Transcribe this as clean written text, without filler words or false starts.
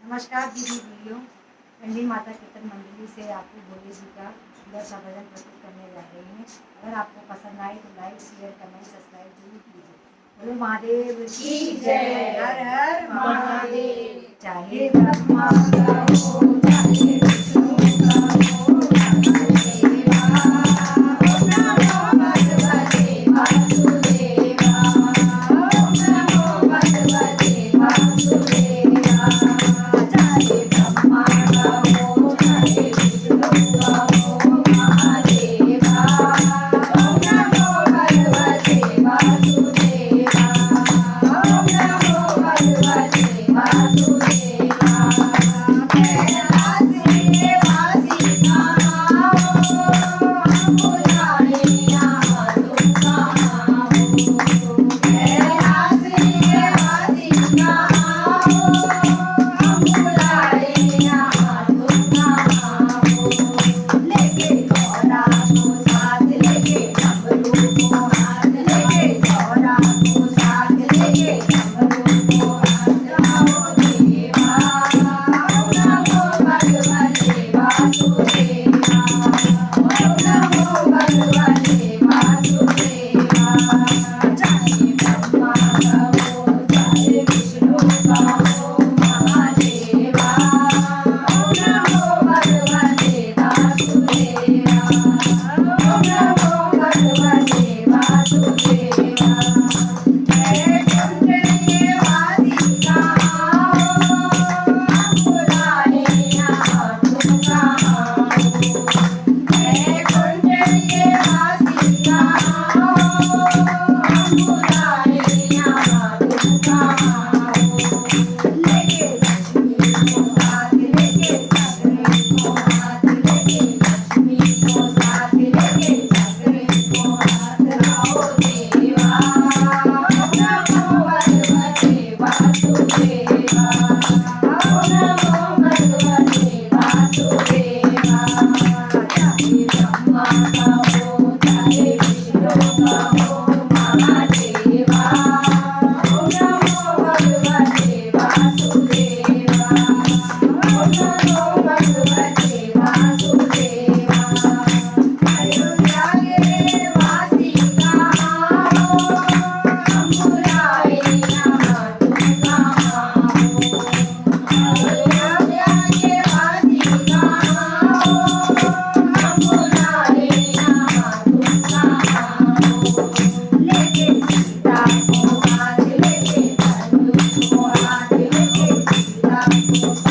नमस्कार दीदी दीदियों, चंडी माता कीर्तन मंडली से आपको भोले जी का सुंदर सा भजन प्रस्तुत करने जा रहे हैं। अगर आपको पसंद आए तो लाइक शेयर कमेंट सब्सक्राइब जरूर कीजिए। बोलो महादेव की जय। हर हर महादेव। चाहे ब्रह्मा का हो चाहे विष्णु का हो, वासुदेवा ओम नमो भगवते वासुदेवा, ओम नमो भगवते वासुदेवा। चाहे ब्रह्मा का हो चाहे विष्णु का हो, महादेवा ओम नमो भगवते वासुदेवा, ओम नमो भगवते वासुदेवा। कैलासे वासी कहाँ हो, हम बुलाए यहाँ तुम कहाँ हो। कैलासे वासी कहाँ हो, हम बुलाए यहाँ तुम कहाँ हो। लेके गौरा को साथ लेके डमरू को हाथ, लेके गौरा को साथ लेके डमरू को हाथ। आओ देवा ओम नमो भगवते वासुदेवा, ओम नमो भगवते वासुदेवा। चाहे ब्रह्मा का हो चाहे विष्णु का हो, महादेवा ओम नमो भगवते वासुदेवा, ओम नमो भगवते वासुदेवा। कुंडली वासी कहाँ हो, हम बुलाए यहाँ तुम कहाँ हो। कुंडली वासी कहाँ हो, हम बुलाए यहाँ तुम कहाँ हो। लेके लक्ष्मी को साथ लेके सगरे को हाथ, लेके लक्ष्मी को साथ लेके सगरे को हाथ। आओ देवा ओम नमो भगवते वासुदेवा, ओम नमो भगवते वासुदेवा। चाहे ब्रह्मा का हो चाहे विष्णु का हो, महादेवा ओम नमो भगवते वासुदेवा, ओम नमो भगवते वासुदेवा। अयोध्या के वासी कहाँ हो, हम बुलाए यहाँ तुम कहाँ हो। अयोध्या के वासी कहाँ हो, हम बुलाए यहाँ तुम कहाँ हो। लेके सीता को हाथ लेके धनुष को हाथ, लेके सीता को